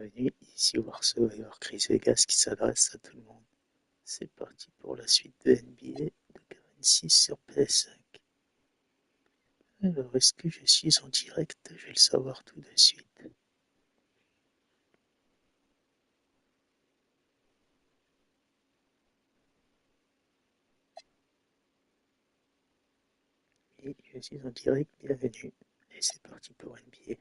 Bienvenue, ici Warsaw et Chris Vegas qui s'adresse à tout le monde. C'est parti pour la suite de NBA de Karen 6 sur PS5. Alors, est-ce que je suis en direct? Je vais le savoir tout de suite. Oui, je suis en direct, bienvenue. Et c'est parti pour NBA.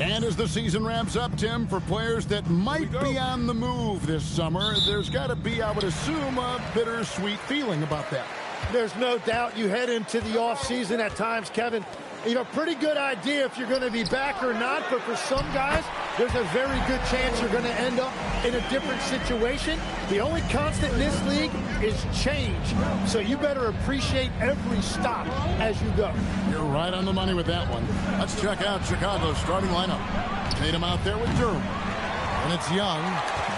And as the season ramps up, Tim, for players that might be on the move this summer, there's got to be, I would assume, a bittersweet feeling about that. There's no doubt you head into the offseason at times, Kevin. You have a pretty good idea if you're going to be back or not, but for some guys, there's a very good chance you're going to end up in a different situation. The only constant in this league is change, so you better appreciate every stop as you go. You're right on the money with that one. Let's check out Chicago's starting lineup. Tatum out there with Durham. And it's Young.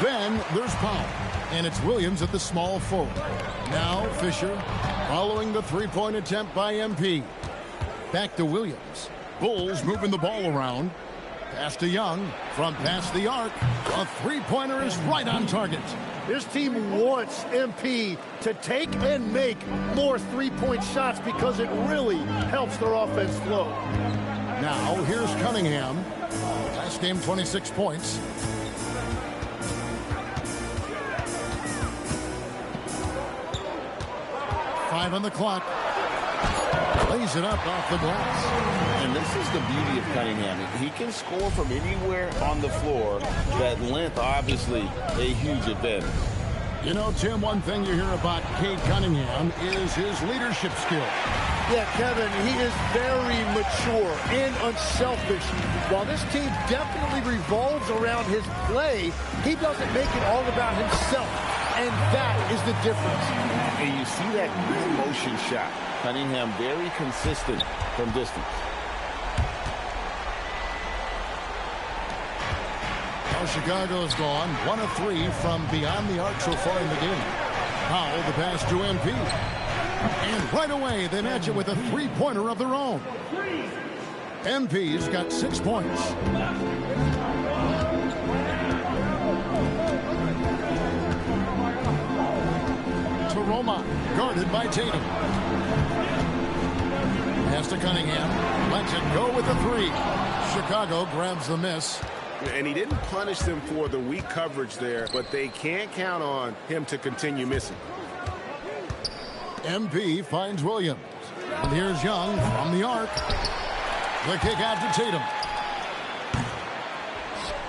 Then there's Powell. And it's Williams at the small forward. Now Fisher following the three-point attempt by MP. Back to Williams. Bulls moving the ball around. Pass to Young. From past the arc. A three-pointer is right on target. This team wants MP to take and make more three-point shots because it really helps their offense flow. Now here's Cunningham. Last game 26 points. Five on the clock. Lays it up off the glass. And this is the beauty of Cunningham. He can score from anywhere on the floor. That length, obviously, a huge advantage. You know, Tim, one thing you hear about Cade Cunningham is his leadership skill. Yeah, Kevin, he is very mature and unselfish. While this team definitely revolves around his play, he doesn't make it all about himself. And that is the difference. And you see that motion shot. Cunningham very consistent from distance. Now Chicago's gone 1 of 3 from beyond the arc so far in the game. Powell the pass to MP. And right away they match it with a three-pointer of their own. MP's got 6 points. To Roma, guarded by Tatum. Pass to Cunningham. Lets it go with the three. Chicago grabs the miss. And he didn't punish them for the weak coverage there, but they can't count on him to continue missing. MP finds Williams. And here's Young from the arc. The kick out to Tatum.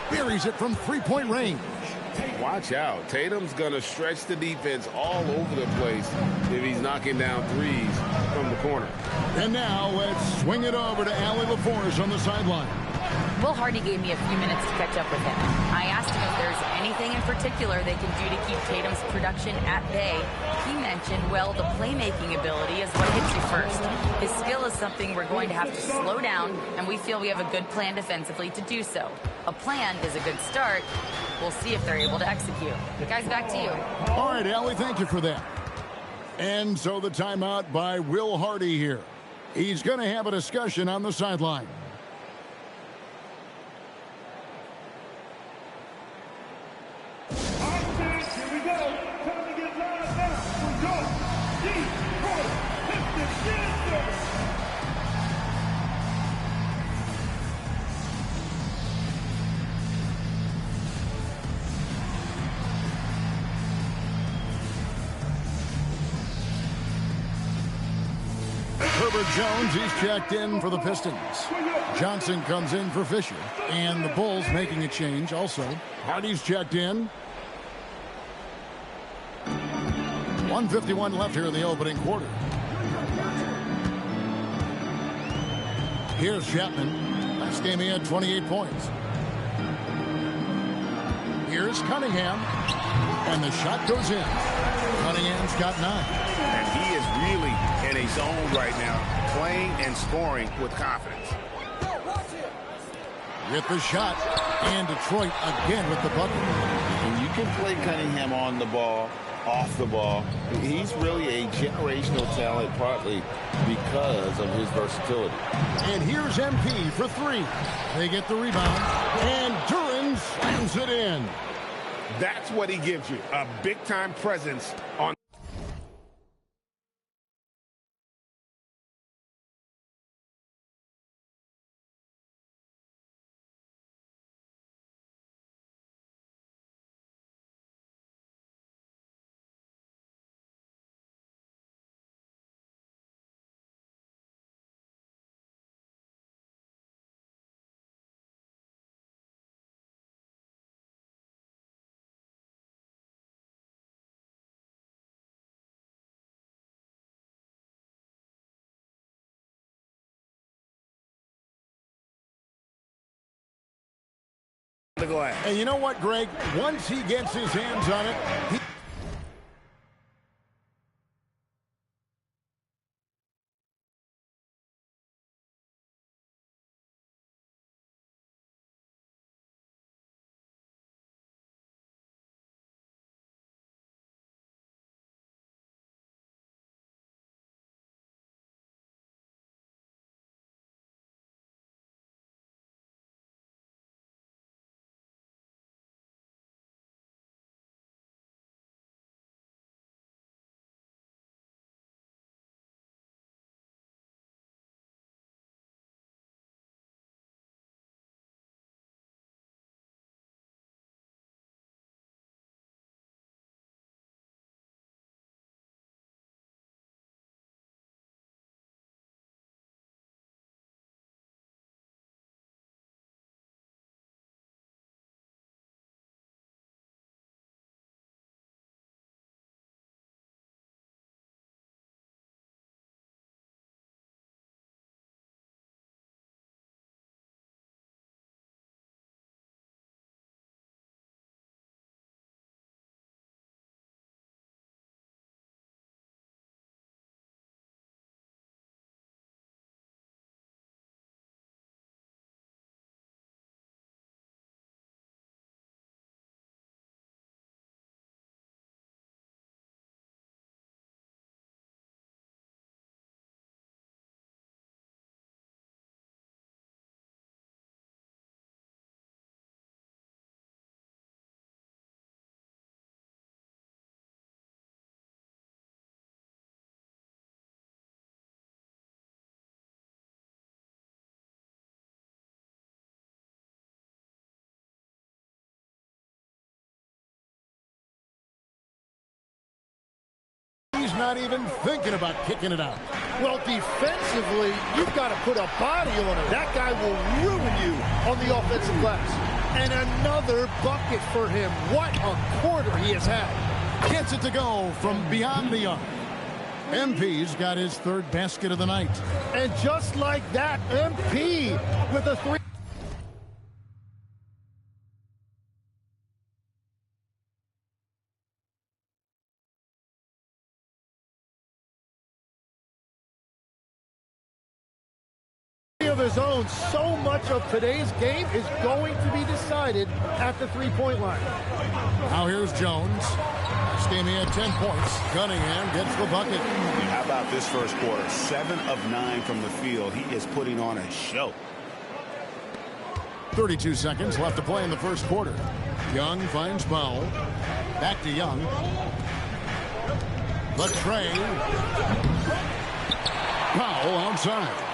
Buries it from three-point range. Watch out. Tatum's going to stretch the defense all over the place if he's knocking down threes from the corner. And now let's swing it over to Allie LaForce on the sideline. Will Hardy gave me a few minutes to catch up with him. I asked him if there's anything in particular they can do to keep Tatum's production at bay. He mentioned, well, the playmaking ability is what hits you first. His skill is something we're going to have to slow down, and we feel we have a good plan defensively to do so. A plan is a good start. We'll see if they're able to execute. Guys, back to you. All right, Allie, thank you for that. And so the timeout by Will Hardy here. He's going to have a discussion on the sideline. Herbert Jones, he's checked in for the Pistons. Johnson comes in for Fisher. And the Bulls making a change also. Hardy's checked in. 1:51 left here in the opening quarter. Here's Chapman. Last game he had 28 points. Here's Cunningham. And the shot goes in. Cunningham's got 9. And he is really in a zone right now, playing and scoring with confidence. With the shot, and Detroit again with the bucket. And you can play Cunningham on the ball, off the ball. He's really a generational talent, partly because of his versatility. And here's MP for 3. They get the rebound, and Duran slams it in. That's what he gives you, a big-time presence on the glass. And you know what, Greg? Once he gets his hands on it, he not even thinking about kicking it out. Well, defensively, you've got to put a body on it. That guy will ruin you on the offensive glass. And another bucket for him. What a quarter he has had. Gets it to go from beyond the arc. MP's got his third basket of the night. And just like that, MP with a three. Of his own. So much of today's game is going to be decided at the three-point line. Now here's Jones. This game he had 10 points. Cunningham gets the bucket. How about this first quarter? 7 of 9 from the field. He is putting on a show. 32 seconds left to play in the first quarter. Young finds Powell. Back to Young. The tray. Powell outside.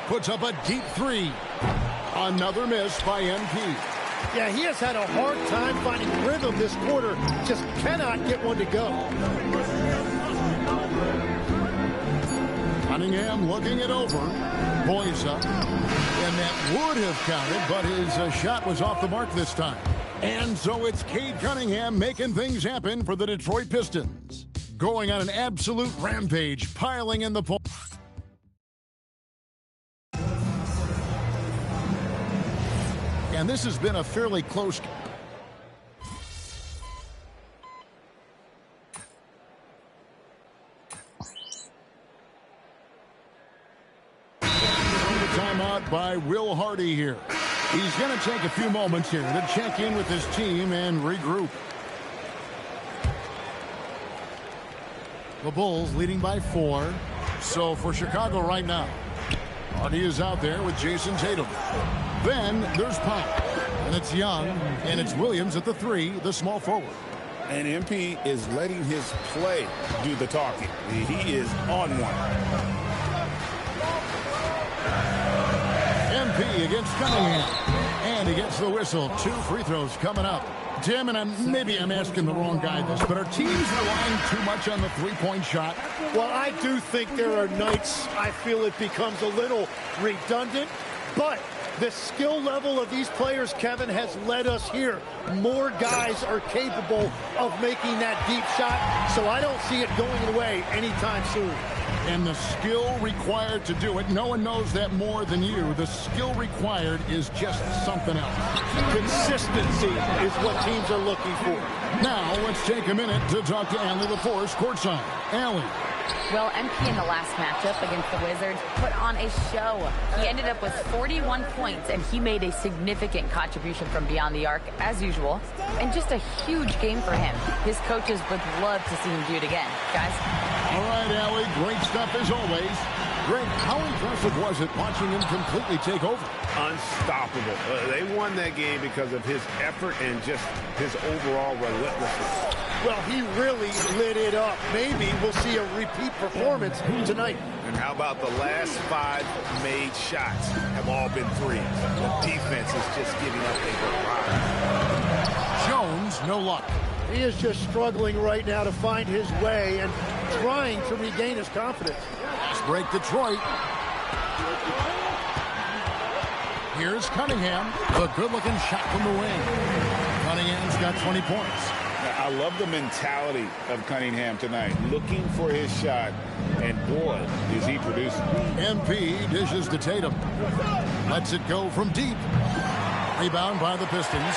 Puts up a deep three. Another miss by MP. Yeah, he has had a hard time finding rhythm this quarter. Just cannot get one to go. Cunningham looking it over. Boys up. And that would have counted, but his shot was off the mark this time. And so it's Cade Cunningham making things happen for the Detroit Pistons. Going on an absolute rampage, piling in the points. And this has been a fairly close. Timeout by Will Hardy here. He's going to take a few moments here to check in with his team and regroup. The Bulls leading by 4. So for Chicago right now, Hardy is out there with Jason Tatum. Then there's Powell, and it's Young, and it's Williams at the 3, the small forward. And MP is letting his play do the talking. He is on one. MP against Cunningham, and he gets the whistle. 2 free throws coming up. Jim, and maybe I'm asking the wrong guy this, but are teams relying too much on the three-point shot? Well, I do think there are nights I feel it becomes a little redundant, but the skill level of these players, Kevin, has led us here. More guys are capable of making that deep shot, so I don't see it going away anytime soon. And the skill required to do it, no one knows that more than you. The skill required is just something else. Consistency is what teams are looking for. Now, let's take a minute to talk to Allie LaForce courtside. Allie. Well, MP in the last matchup against the Wizards put on a show. He ended up with 41 points, and he made a significant contribution from beyond the arc, as usual. And just a huge game for him. His coaches would love to see him do it again. Guys? All right, Allie, great stuff as always. Greg, how impressive was it watching him completely take over? Unstoppable. They won that game because of his effort and just his overall relentlessness. Well, he really lit it up. Maybe we'll see a repeat performance tonight. And how about the last 5 made shots have all been threes? The defense is just giving up a barrage. Jones, no luck. He is just struggling right now to find his way and trying to regain his confidence. Fast break Detroit. Here's Cunningham. The good-looking shot from the wing. Cunningham's got 20 points. I love the mentality of Cunningham tonight, looking for his shot, and boy, is he producing. MP dishes to Tatum. Lets it go from deep. Rebound by the Pistons.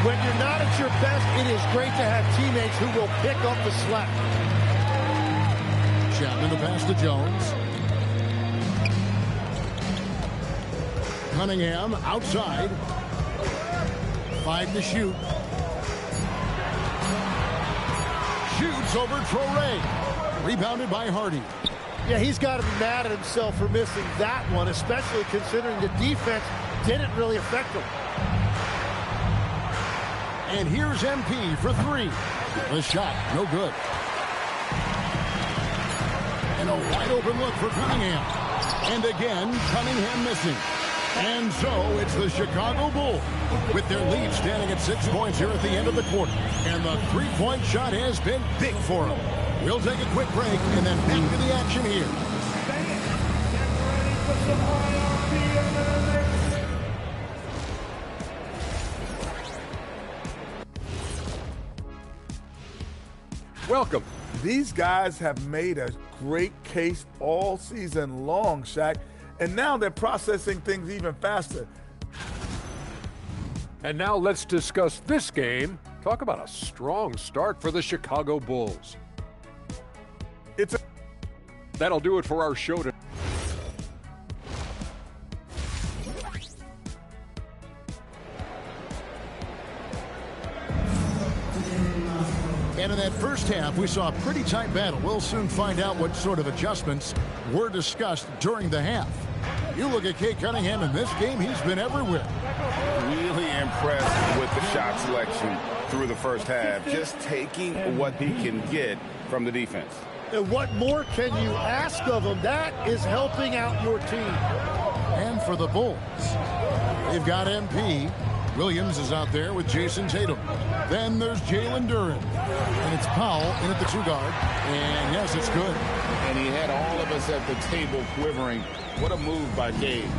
When you're not at your best, it is great to have teammates who will pick up the slack. Chapman the pass to Jones. Cunningham outside. 5 to shoot. Shoots over Traore. Rebounded by Hardy. Yeah, he's got to be mad at himself for missing that one, especially considering the defense didn't really affect him. And here's MP for 3. The shot, no good. And a wide open look for Cunningham. And again, Cunningham missing. And so it's the Chicago Bulls with their lead standing at 6 points here at the end of the quarter. And the three-point shot has been big for them. We'll take a quick break and then back to the action here. Welcome. These guys have made a great case all season long, Shaq, and now they're processing things even faster. And now let's discuss this game. Talk about a strong start for the Chicago Bulls. That'll do it for our show today. And in that first half, we saw a pretty tight battle. We'll soon find out what sort of adjustments were discussed during the half. You look at Cade Cunningham in this game, he's been everywhere. Really impressed with the shot selection through the first half, just taking what he can get from the defense. And what more can you ask of him? That is helping out your team. And for the Bulls, they've got MP. Williams is out there with Jason Tatum. Then there's Jalen Duren. And it's Powell in at the 2-guard. And yes, it's good. And he had all of us at the table quivering. What a move by Cade.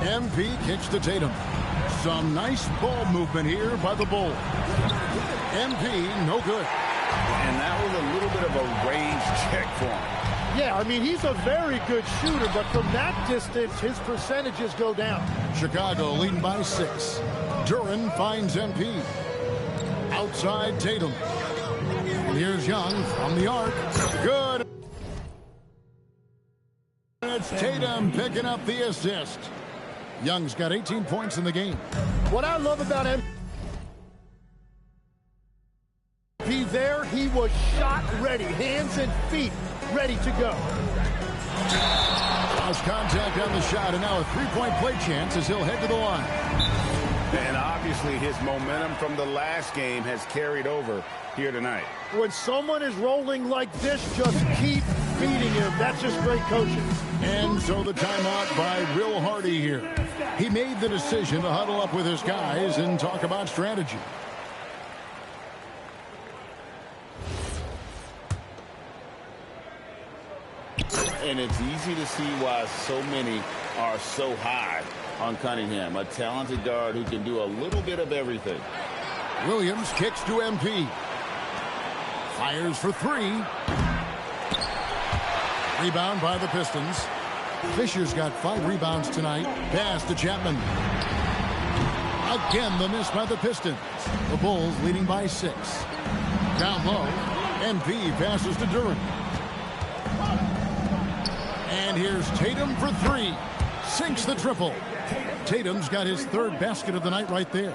MP kicks to Tatum. Some nice ball movement here by the Bulls. MP, no good. And that was a little bit of a range check for him. Yeah, I mean, he's a very good shooter, but from that distance, his percentages go down. Chicago leading by 6. Duren finds MP. Outside Tatum. And here's Young from the arc. Good. And it's Tatum picking up the assist. Young's got 18 points in the game. What I love about MP there, he was shot ready, hands and feet ready to go. Lost contact on the shot, and now a three-point play chance as he'll head to the line. And obviously his momentum from the last game has carried over here tonight. When someone is rolling like this, just keep beating him. That's just great coaching. And so the timeout by Will Hardy here. He made the decision to huddle up with his guys and talk about strategy. And it's easy to see why so many are so high on Cunningham, a talented guard who can do a little bit of everything. Williams kicks to MP. Fires for 3. Rebound by the Pistons. Fisher's got 5 rebounds tonight. Pass to Chapman. Again, the miss by the Pistons. The Bulls leading by 6. Down low, MP passes to Duren. And here's Tatum for 3. Sinks the triple. Tatum's got his 3rd basket of the night right there.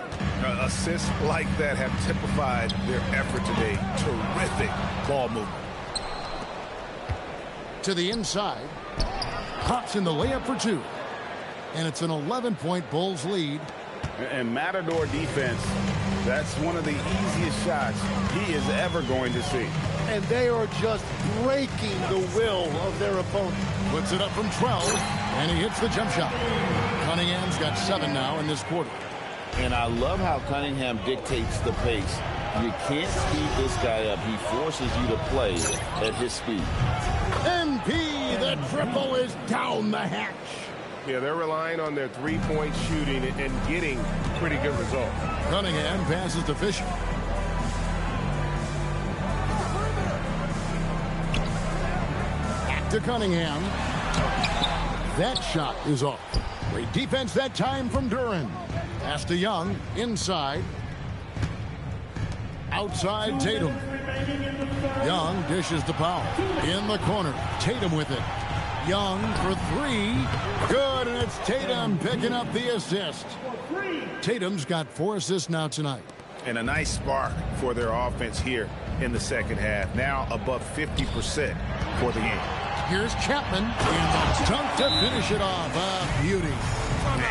Assists like that have typified their effort today. Terrific ball movement. To the inside. Pops in the layup for 2. And it's an 11-point Bulls lead. And Matador defense, that's one of the easiest shots he is ever going to see. And they are just breaking the will of their opponent. Puts it up from 12, and he hits the jump shot. Cunningham's got 7 now in this quarter. And I love how Cunningham dictates the pace. You can't speed this guy up. He forces you to play at his speed. MP, the triple is down the hatch. Yeah, they're relying on their three-point shooting and getting pretty good results. Cunningham passes to Fisher. Back to Cunningham. That shot is off. Great defense that time from Duren. Pass to Young, inside. Outside Tatum. Young dishes to Powell. In the corner, Tatum with it. Young for 3. Good, and it's Tatum picking up the assist. Tatum's got 4 assists now tonight. And a nice spark for their offense here in the second half. Now above 50% for the game. Here's Chapman, and the dunk to finish it off. Beauty.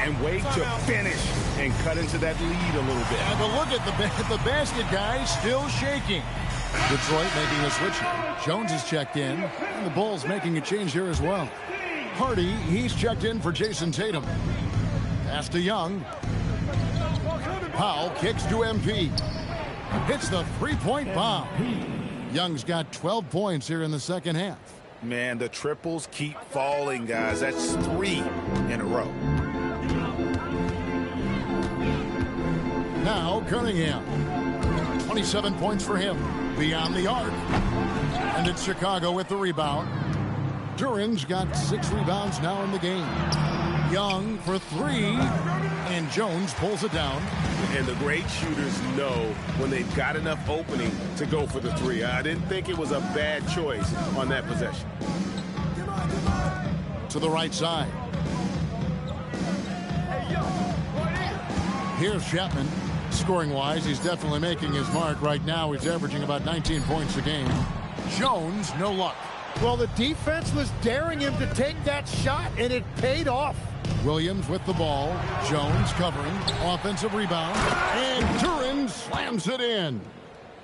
And wait to finish and cut into that lead a little bit. And but look at the basket guy still shaking. Detroit making a switch here. Jones has checked in, and the Bulls making a change here as well. Hardy, he's checked in for Jason Tatum. Pass to Young. Powell kicks to MP. Hits the three-point bomb. Young's got 12 points here in the second half. Man, the triples keep falling, guys. That's 3 in a row. Now Cunningham. 27 points for him. Beyond the arc. And it's Chicago with the rebound. Duran's got 6 rebounds now in the game. Young for 3. And Jones pulls it down. And the great shooters know when they've got enough opening to go for the 3. I didn't think it was a bad choice on that possession. To the right side. Here's Chapman. Scoring-wise, he's definitely making his mark. Right now, he's averaging about 19 points a game. Jones, no luck. Well, the defense was daring him to take that shot, and it paid off. Williams with the ball. Jones covering. Offensive rebound. And Duran slams it in.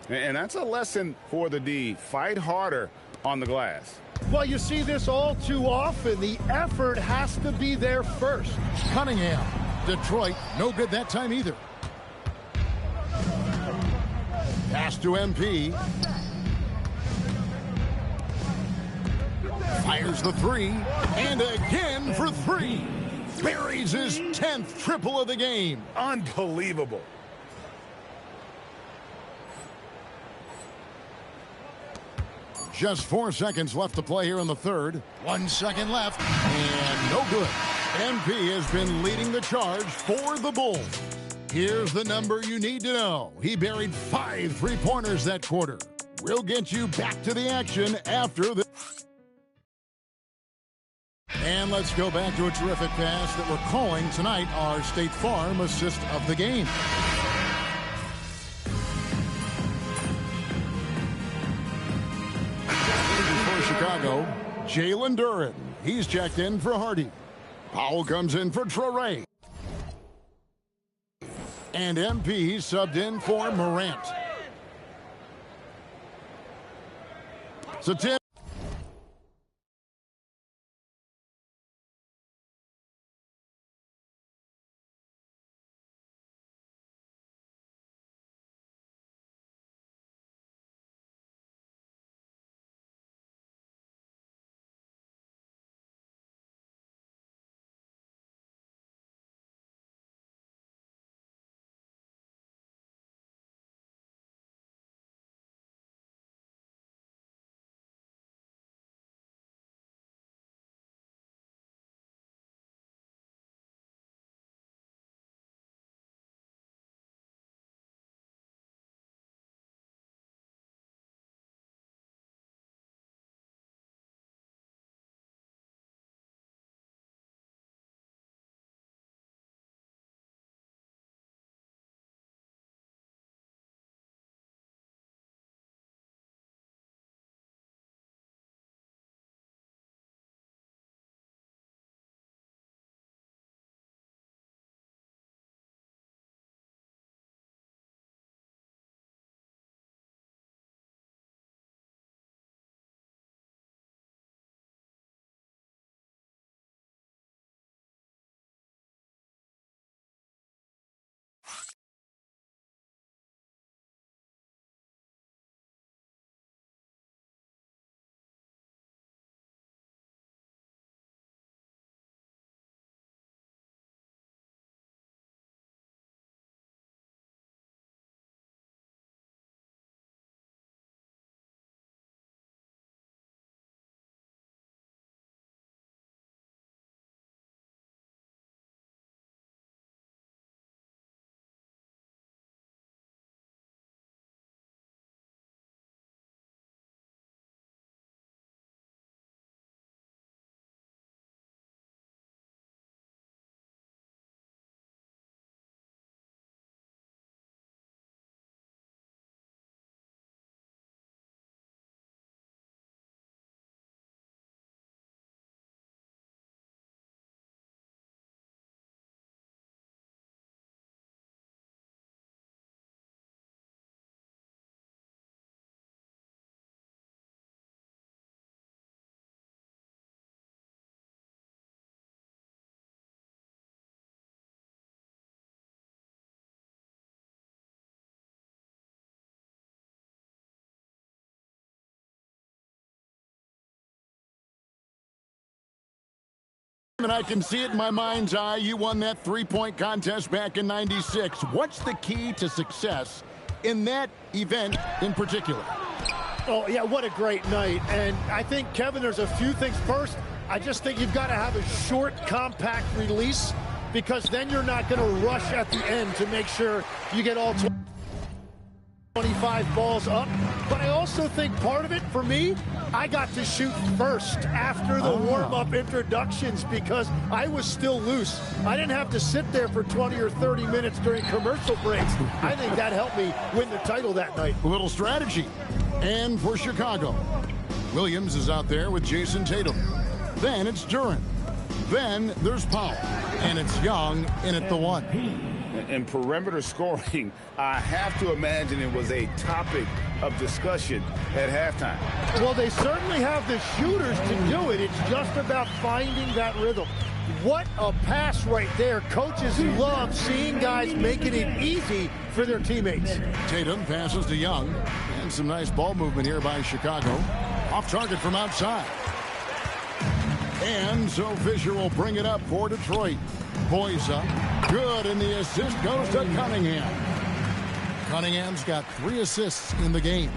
And that's a lesson for the D. Fight harder on the glass. Well, you see this all too often. The effort has to be there first. Cunningham. Detroit, no good that time either. Pass to MP. Fires the 3. And again for 3. Buries his 10th triple of the game. Unbelievable. Just 4 seconds left to play here in the third. 1 second left. And no good. MP has been leading the charge for the Bulls. Here's the number you need to know. He buried 5 3-pointers that quarter. We'll get you back to the action after the... And let's go back to a terrific pass that we're calling tonight our State Farm assist of the game. For Chicago, Jalen Duran. He's checked in for Hardy. Powell comes in for Traore. And MP subbed in for Morant. So Tim. And I can see it in my mind's eye. You won that three-point contest back in '96. What's the key to success in that event in particular? Oh, yeah, what a great night. And I think, Kevin, there's a few things. First, I just think you've got to have a short, compact release, because then you're not going to rush at the end to make sure you get all 25 balls up. But I also think part of it, for me, I got to shoot first after the warm-up introductions because I was still loose. I didn't have to sit there for 20 or 30 minutes during commercial breaks. I think that helped me win the title that night. A little strategy. And for Chicago, Williams is out there with Jason Tatum. Then it's Duren. Then there's Powell. And it's Young in at the one. In perimeter scoring, I have to imagine it was a topic of discussion at halftime. Well, they certainly have the shooters to do it. It's just about finding that rhythm. What a pass right there. Coaches love seeing guys making it easy for their teammates. Tatum passes to Young. And some nice ball movement here by Chicago. Off target from outside. And so Fisher will bring it up for Detroit. Boys up. Good, and the assist goes to Cunningham. Cunningham's got 3 assists in the game.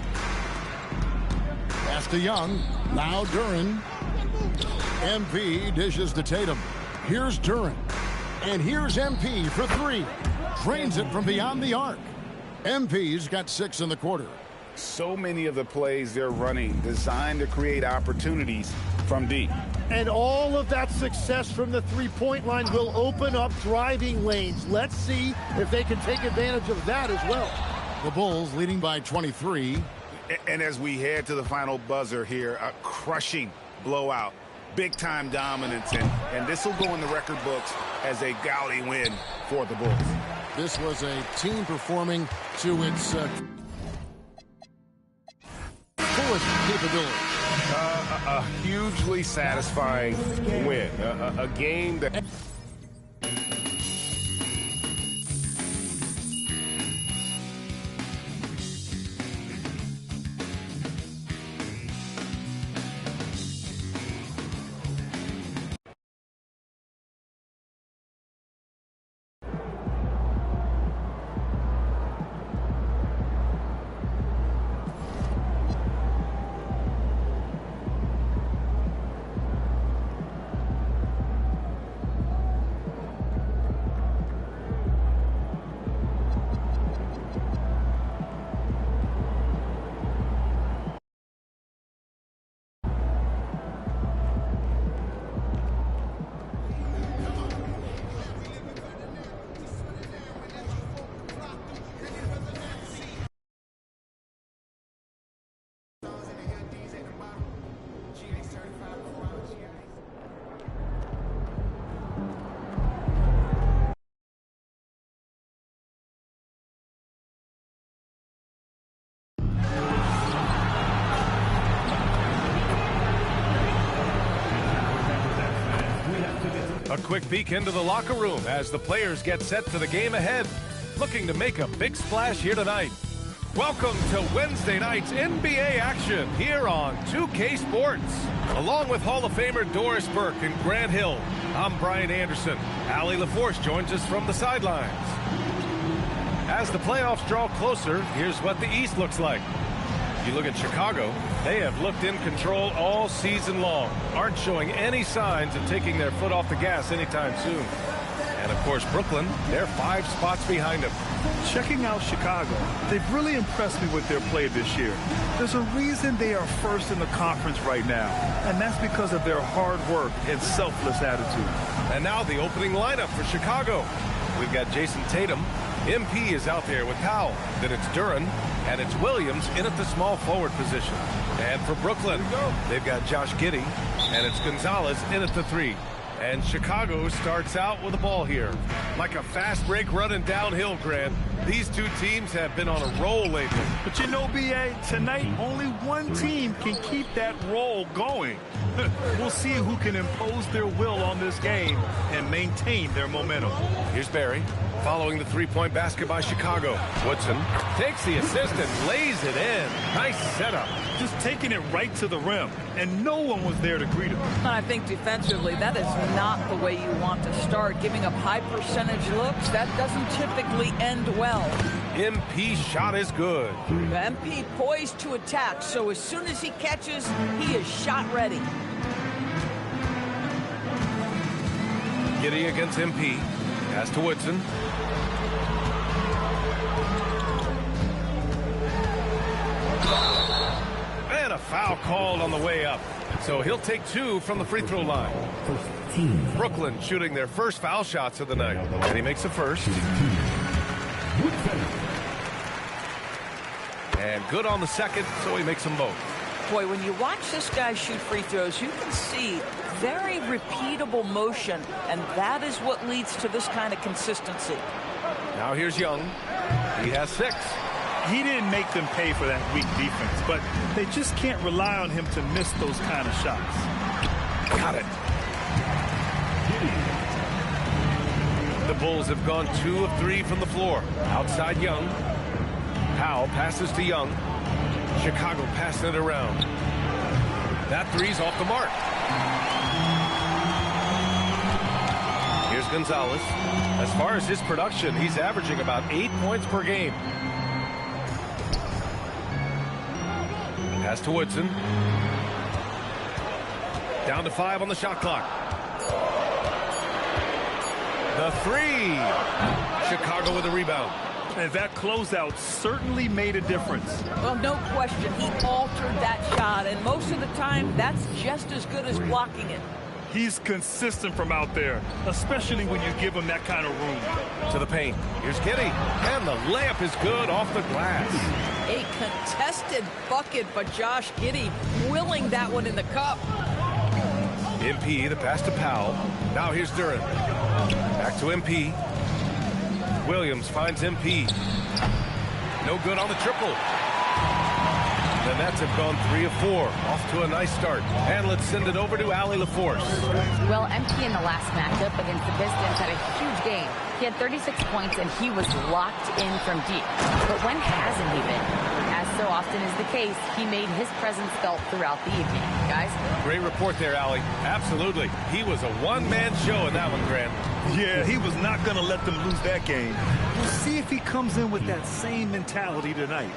Pass to Young. Now Duren. MP dishes to Tatum. Here's Duren. And here's MP for 3. Drains it from beyond the arc. MP's got 6 in the quarter. So many of the plays they're running designed to create opportunities from deep. And all of that success from the three-point line will open up driving lanes. Let's see if they can take advantage of that as well. The Bulls leading by 23. And as we head to the final buzzer here, a crushing blowout, big-time dominance, and this will go in the record books as a gaudy win for the Bulls. This was a team performing to its fullest capability. A hugely satisfying win, a game that... A quick peek into the locker room as the players get set for the game ahead, looking to make a big splash here tonight. Welcome to Wednesday night's NBA action here on 2K Sports. Along with Hall of Famer Doris Burke and Grant Hill, I'm Brian Anderson. Allie LaForce joins us from the sidelines. As the playoffs draw closer, here's what the East looks like. You look at Chicago, they have looked in control all season long, aren't showing any signs of taking their foot off the gas anytime soon. And of course, Brooklyn, they're 5 spots behind them. Checking out Chicago, they've really impressed me with their play this year. There's a reason they are first in the conference right now, and that's because of their hard work and selfless attitude. And now the opening lineup for Chicago. We've got Jason Tatum. MP is out there with Powell. Then it's Duren, and it's Williams in at the small forward position. And for Brooklyn, they've got Josh Giddey, and it's Gonzalez in at the 3. And Chicago starts out with the ball here. Like a fast break running downhill, Grant. These two teams have been on a roll lately. But you know, B.A., tonight only one team can keep that roll going. We'll see who can impose their will on this game and maintain their momentum. Here's Barry following the three-point basket by Chicago. Woodson takes the assist and lays it in. Nice setup. Just taking it right to the rim, and no one was there to greet him. I think defensively, that is not the way you want to start. Giving up high percentage looks, that doesn't typically end well. MP shot is good. MP poised to attack, so as soon as he catches, he is shot ready. Giddey against MP. Pass to Woodson. And a foul called on the way up. So he'll take 2 from the free throw line. Brooklyn shooting their first foul shots of the night. And he makes the first. And good on the second, so he makes them both. Boy, when you watch this guy shoot free throws, you can see very repeatable motion, and that is what leads to this kind of consistency. Now here's Young. He has 6. He didn't make them pay for that weak defense, but they just can't rely on him to miss those kind of shots. Got it. The Bulls have gone 2 of 3 from the floor. Outside Young. Powell passes to Young. Chicago passing it around. That three's off the mark. Here's Gonzalez. As far as his production, he's averaging about 8 points per game. Pass to Woodson. Down to 5 on the shot clock. The three. Chicago with a rebound. And that closeout certainly made a difference. Well, no question. He altered that shot, and most of the time, that's just as good as blocking it. He's consistent from out there, especially when you give him that kind of room. To the paint. Here's Giddey. And the layup is good off the glass. A contested bucket by Josh Giddey, willing that one in the cup. MP, the pass to Powell. Now here's Duran. Back to MP. Williams finds MP. No good on the triple. The Nets have gone 3 of 4. Off to a nice start. And let's send it over to Allie LaForce. Well, MP in the last matchup against the Pistons had a huge game. He had 36 points and he was locked in from deep. But when hasn't he been? As so often is the case, he made his presence felt throughout the evening. Guys? Great report there, Allie. Absolutely. He was a one-man show in that one, Grant. Yeah, he was not going to let them lose that game. We'll see if he comes in with that same mentality tonight.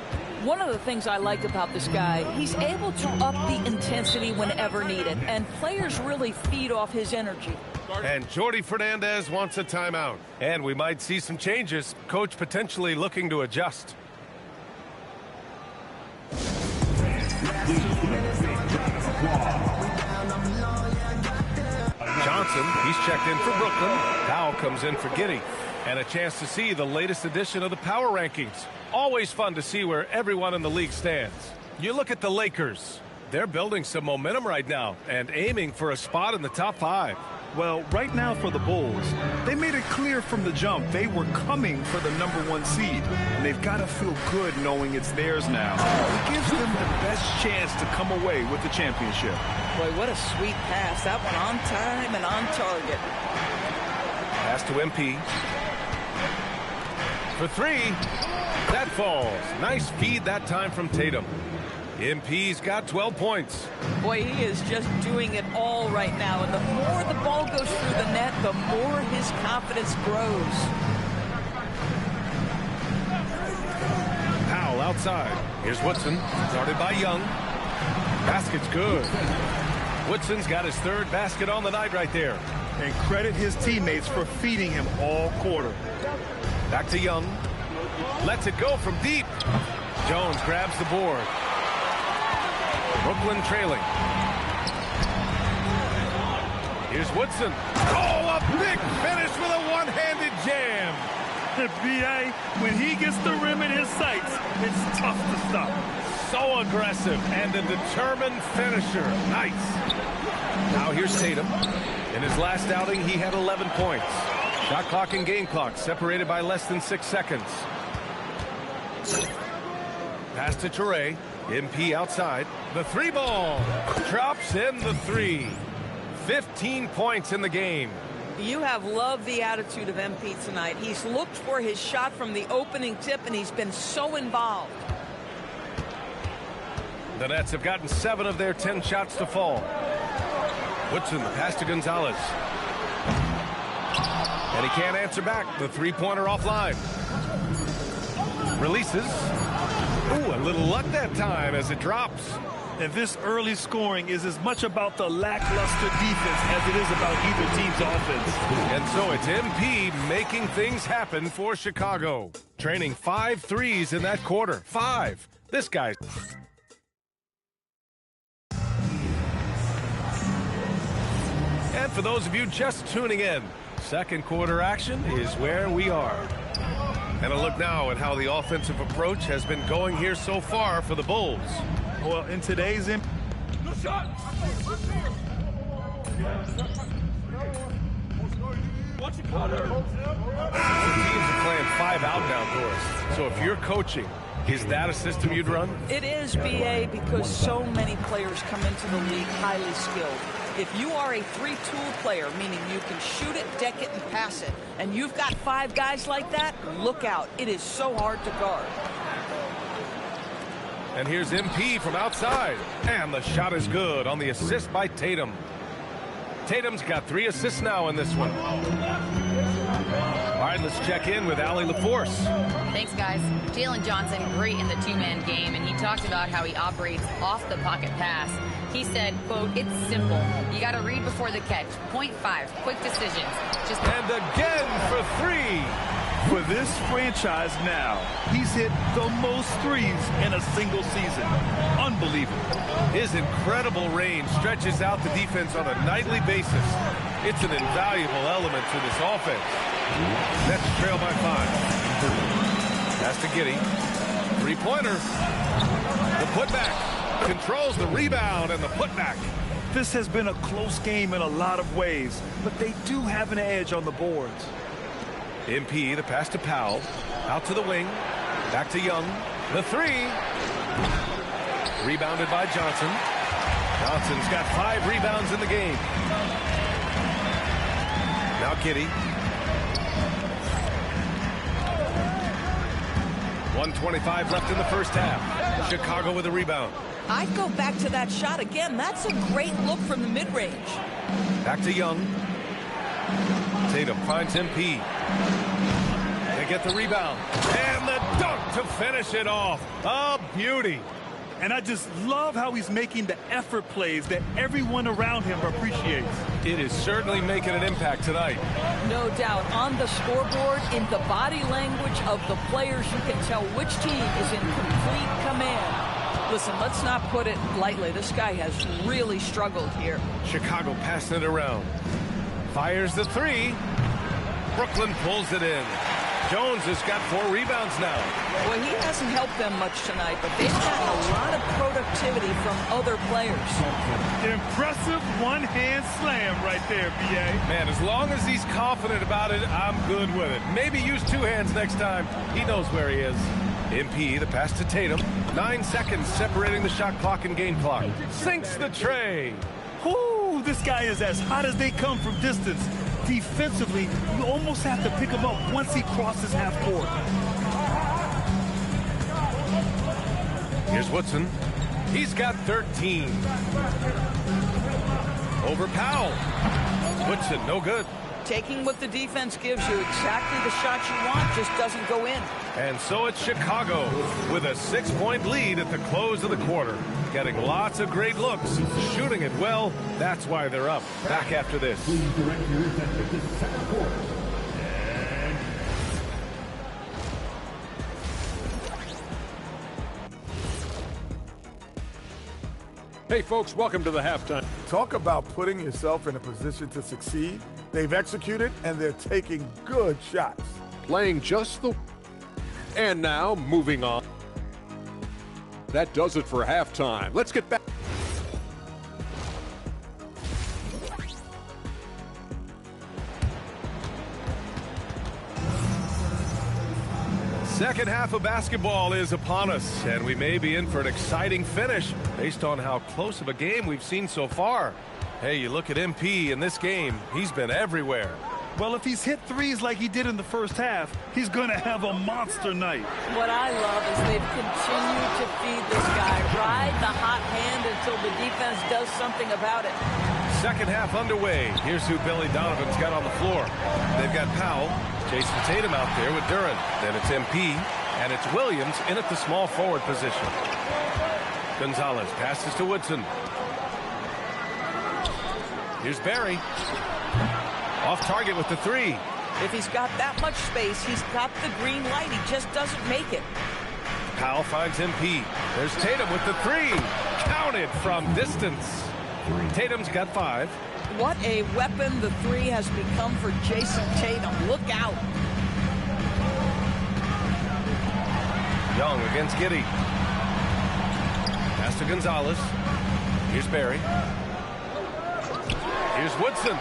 One of the things I like about this guy, he's able to up the intensity whenever needed, and players really feed off his energy. And Jordi Fernandez wants a timeout. And we might see some changes. Coach potentially looking to adjust. Johnson, he's checked in for Brooklyn. Powell comes in for Giddey. And a chance to see the latest edition of the power rankings. Always fun to see where everyone in the league stands. You look at the Lakers. They're building some momentum right now and aiming for a spot in the top 5. Well, right now for the Bulls, they made it clear from the jump they were coming for the #1 seed. And they've got to feel good knowing it's theirs now. It gives them the best chance to come away with the championship. Boy, what a sweet pass. That one on time and on target. Pass to MP. For 3. That falls. Nice feed that time from Tatum. MP's got 12 points. Boy, he is just doing it all right now. And the more the ball goes through the net, the more his confidence grows. Powell outside. Here's Woodson. Guarded by Young. Basket's good. Woodson's got his 3rd basket on the night right there. And credit his teammates for feeding him all quarter. Back to Young. Lets it go from deep. Jones grabs the board. Brooklyn trailing. Here's Woodson. Oh, a big finish with a one-handed jam. B.A., when he gets the rim in his sights, it's tough to stop. So aggressive and a determined finisher. Nice. Now here's Tatum. In his last outing, he had 11 points. Shot clock and game clock separated by less than 6 seconds. Pass to Toure. MP outside. The three ball. Drops in the three. 15 points in the game. You have loved the attitude of MP tonight. He's looked for his shot from the opening tip, and he's been so involved. The Nets have gotten 7 of their 10 shots to fall. Woodson, the pass to Gonzalez. And he can't answer back. The three-pointer offline. Releases. Ooh, a little luck that time as it drops. And this early scoring is as much about the lackluster defense as it is about either team's offense. And so it's MP making things happen for Chicago. Training 5 threes in that quarter. 5. This guy. And for those of you just tuning in, second quarter action is where we are. And a look now at how the offensive approach has been going here so far for the Bulls. Well, in today's... Teams are playing 5 outbound doors. So if you're coaching, is that a system you'd run? It is, BA, because so many players come into the league highly skilled. If you are a 3-tool player, meaning you can shoot it, deck it, and pass it, and you've got 5 guys like that, look out. It is so hard to guard. And here's MP from outside. And the shot is good on the assist by Tatum. Tatum's got 3 assists now in this one. All right, let's check in with Allie LaForce. Thanks, guys. Jalen Johnson, great in the two-man game, and he talked about how he operates off the pocket pass. He said, quote, "It's simple. You got to read before the catch. 0.5, quick decisions." And again for 3. For this franchise now, he's hit the most threes in a single season. Unbelievable. His incredible range stretches out the defense on a nightly basis. It's an invaluable element to this offense. Nets trail by 5. Pass to Giddey. Three-pointer. The putback. Controls the rebound and the putback. This has been a close game in a lot of ways, but they do have an edge on the boards. MP, the pass to Powell. Out to the wing. Back to Young. The 3. Rebounded by Johnson. Johnson's got 5 rebounds in the game. Now Giddey. 1:25 left in the first half. Chicago with a rebound. I'd go back to that shot again. That's a great look from the mid-range. Back to Young. Tatum finds MP. They get the rebound. And the dunk to finish it off. A beauty. And I just love how he's making the effort plays that everyone around him appreciates. It is certainly making an impact tonight. No doubt. On the scoreboard, in the body language of the players, you can tell which team is in complete command. Listen, let's not put it lightly. This guy has really struggled here. Chicago passing it around. Fires the 3. Brooklyn pulls it in. Jones has got 4 rebounds now. Well, he hasn't helped them much tonight, but they've gotten a lot of productivity from other players. Impressive one-hand slam right there, B.A. Man, as long as he's confident about it, I'm good with it. Maybe use 2 hands next time. He knows where he is. MP, the pass to Tatum. 9 seconds separating the shot clock and game clock. Sinks the tray. Whoo, this guy is as hot as they come from distance. Defensively, you almost have to pick him up once he crosses half court. Here's Woodson. He's got 13. Over Powell. Woodson, no good. Taking what the defense gives you, exactly the shot you want, just doesn't go in. And so it's Chicago with a 6-point lead at the close of the quarter. Getting lots of great looks, shooting it well. That's why they're up. Back after this. Hey, folks, welcome to the halftime. Talk about putting yourself in a position to succeed. They've executed, and they're taking good shots. Playing just the... And now, moving on. That does it for halftime. Let's get back. Second half of basketball is upon us, and we may be in for an exciting finish based on how close of a game we've seen so far. Hey, you look at MP in this game, he's been everywhere. Well, if he's hit threes like he did in the first half, he's going to have a monster night. What I love is they've continued to feed this guy. Ride the hot hand until the defense does something about it. Second half underway. Here's who Billy Donovan's got on the floor. They've got Powell, Jason Tatum out there with Duren. Then it's MP, and it's Williams in at the small forward position. Gonzalez passes to Woodson. Here's Barry. Off target with the three. If he's got that much space, he's got the green light. He just doesn't make it. Powell finds MP. There's Tatum with the three. Counted from distance. Tatum's got 5. What a weapon the three has become for Jason Tatum. Look out. Young against Giddey. Pass to Gonzalez. Here's Barry. Here's Woodson.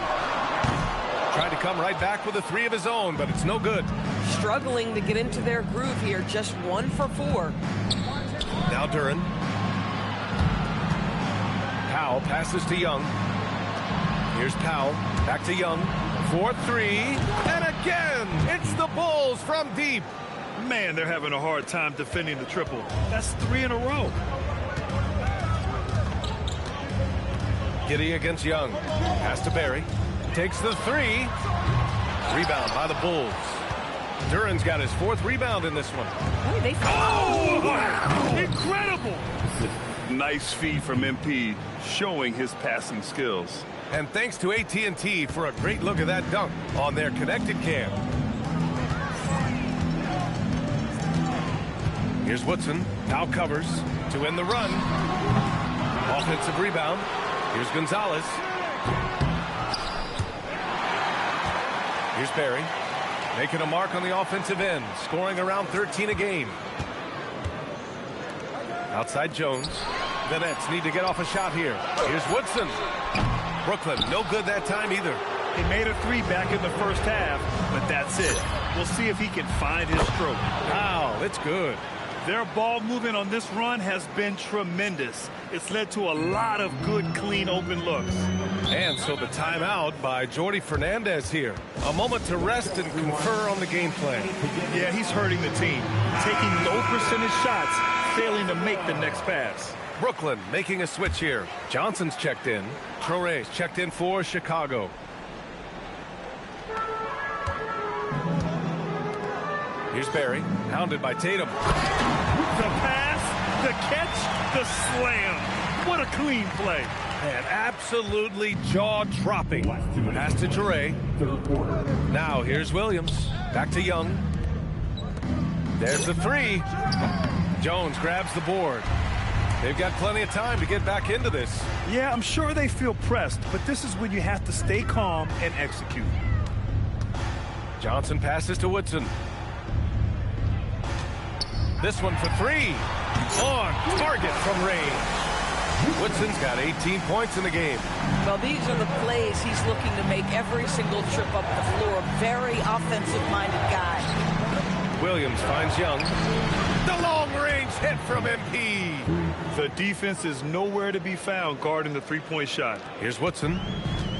Tried to come right back with a three of his own, but it's no good. Struggling to get into their groove here. Just 1 for 4. Now Duren. Powell passes to Young. Here's Powell. Back to Young. 4-3. And again, it's the Bulls from deep. Man, they're having a hard time defending the triple. That's 3 in a row. Giddey against Young. Pass to Barry. Takes the 3. Rebound by the Bulls. Duren's got his 4th rebound in this one. Oh, wow. Incredible. Nice feed from MP, showing his passing skills. And thanks to AT&T for a great look at that dunk on their connected cam. Here's Woodson. Now covers to win the run. Offensive rebound. Here's Gonzalez. Here's Barry. Making a mark on the offensive end. Scoring around 13 a game. Outside Jones. The Nets need to get off a shot here. Here's Woodson. Brooklyn, no good that time either. He made a 3 back in the first half, but that's it. We'll see if he can find his stroke. Wow, it's good. Their ball movement on this run has been tremendous. It's led to a lot of good, clean, open looks. And so the timeout by Jordi Fernandez here. A moment to rest and confer on the game plan. Yeah, he's hurting the team. Taking low percentage shots, failing to make the next pass. Brooklyn making a switch here. Johnson's checked in. Traore's checked in for Chicago. Here's Barry, hounded by Tatum. The pass, the catch, the slam. What a clean play. And absolutely jaw-dropping. Pass to Traore. Now here's Williams. Back to Young. There's the 3. Jones grabs the board. They've got plenty of time to get back into this. Yeah, I'm sure they feel pressed, but this is when you have to stay calm and execute. Johnson passes to Woodson. This one for 3. On target from range. Woodson's got 18 points in the game. Well, these are the plays he's looking to make every single trip up the floor. Very offensive-minded guy. Williams finds Young. The long-range hit from MP. The defense is nowhere to be found guarding the three-point shot. Here's Woodson.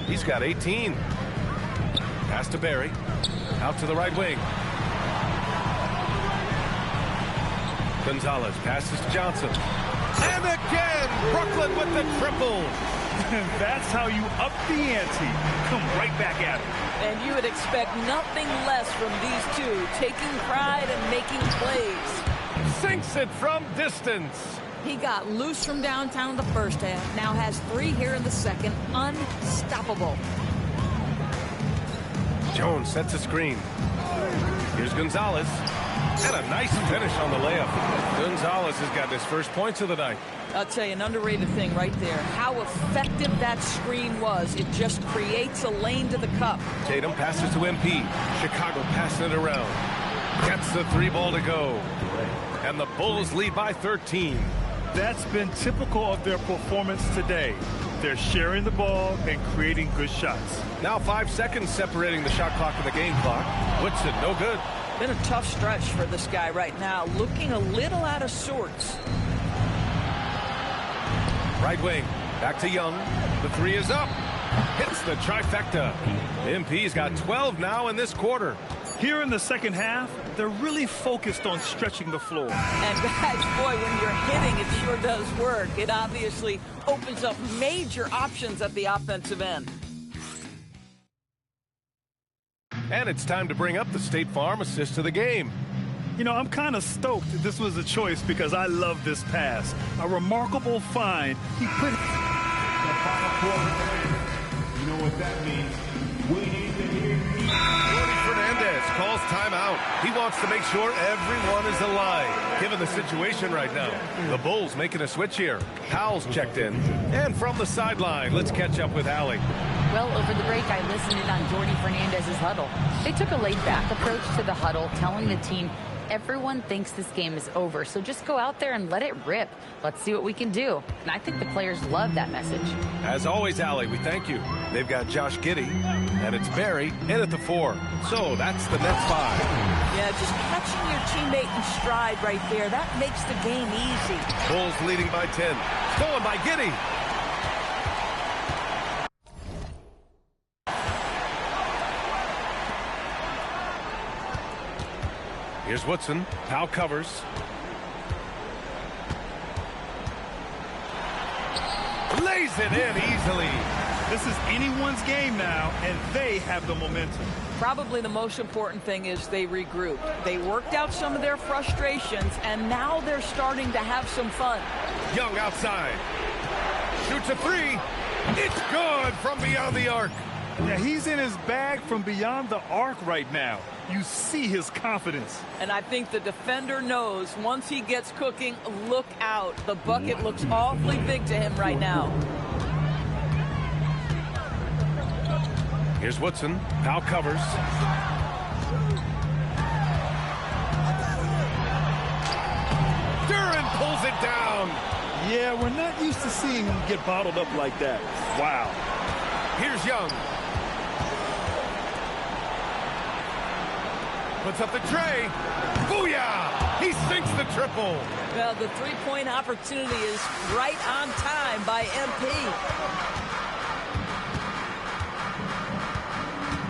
He's got 18. Pass to Barry. Out to the right wing. Gonzalez passes to Johnson. And again, Brooklyn with the triple. That's how you up the ante. Come right back at it. And you would expect nothing less from these two, taking pride and making plays. Sinks it from distance. He got loose from downtown in the first half. Now has 3 here in the second. Unstoppable. Jones sets a screen. Here's Gonzalez. And a nice finish on the layup. Gonzalez has got his first points of the night. I'll tell you, an underrated thing right there. How effective that screen was. It just creates a lane to the cup. Tatum passes to MP. Chicago passing it around. Gets the 3 ball to go. And the Bulls lead by 13. That's been typical of their performance today. They're sharing the ball and creating good shots. Now 5 seconds separating the shot clock and the game clock. Woodson, no good. Been a tough stretch for this guy right now, looking a little out of sorts. Right wing, back to Young. The three is up. Hits the trifecta. MP's got 12 now in this quarter. Here in the second half, they're really focused on stretching the floor. And guys, boy, when you're hitting, it sure does work. It obviously opens up major options at the offensive end. And it's time to bring up the State Farm assist to the game. You know, I'm kind of stoked this was a choice because I love this pass. A remarkable find. He put... You know what that means? We need to hear... Fernandez calls timeout. He wants to make sure everyone is alive, given the situation right now. The Bulls making a switch here. Howell's checked in. And from the sideline, let's catch up with Allie. Well, over the break, I listened in on Jordy Fernandez's huddle. They took a laid-back approach to the huddle, telling the team, everyone thinks this game is over, so just go out there and let it rip. Let's see what we can do. And I think the players love that message. As always, Allie, we thank you. They've got Josh Giddey, and it's Barry in at the 4. So that's the Nets 5. Yeah, just catching your teammate in stride right there, that makes the game easy. Bulls leading by 10. Stolen by Giddey. Here's Woodson. Powell covers. Lays it in easily. This is anyone's game now, and they have the momentum. Probably the most important thing is they regrouped. They worked out some of their frustrations, and now they're starting to have some fun. Young outside. Shoots a 3. It's good from beyond the arc. Yeah, he's in his bag from beyond the arc right now. You see his confidence. And I think the defender knows once he gets cooking, look out. The bucket looks awfully big to him right now. Here's Woodson. Powell covers. Duran pulls it down. Yeah, we're not used to seeing him get bottled up like that. Wow. Here's Young. Puts up the tray. Booyah! He sinks the triple. Well, the three-point opportunity is right on time by MP.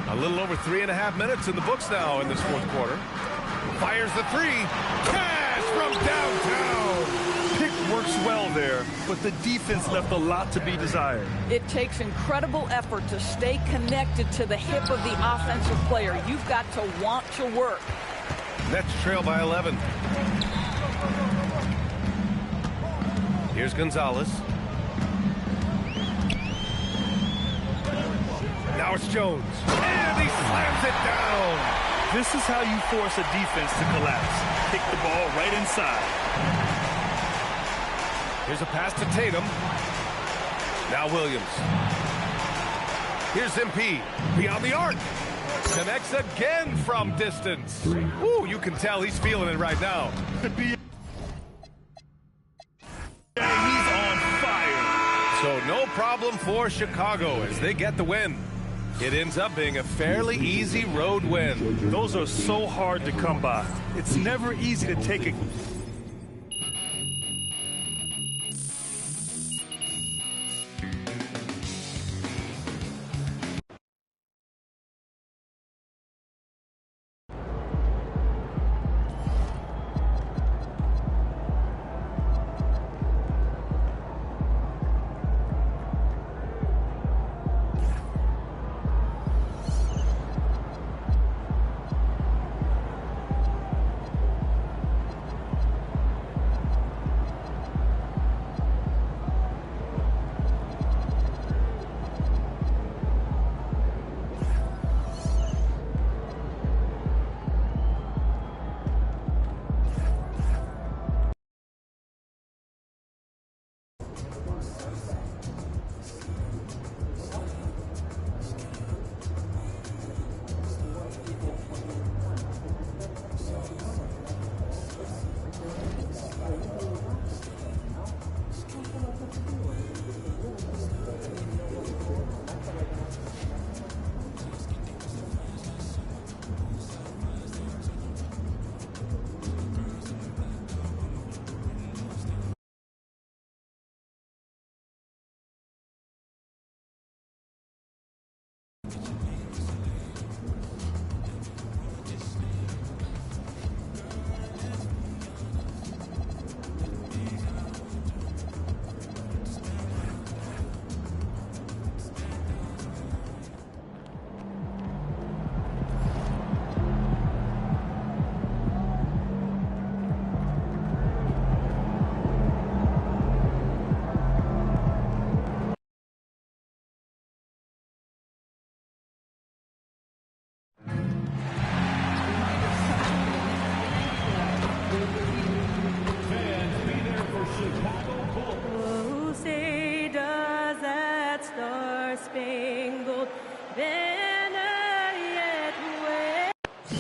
A little over 3.5 minutes in the books now in this fourth quarter. Fires the 3. Cash from downtown. Pick works well there, but the defense left a lot to be desired. It takes incredible effort to stay connected to the hip of the offensive player. You've got to want to work. Nets trail by 11. Here's Gonzalez. Now it's Jones. And he slams it down. This is how you force a defense to collapse. Kick the ball right inside. Here's a pass to Tatum. Now Williams. Here's MP. Beyond the arc. Connects again from distance. Ooh, you can tell he's feeling it right now. He's on fire. So no problem for Chicago as they get the win. It ends up being a fairly easy road win. Those are so hard to come by. It's never easy to take a...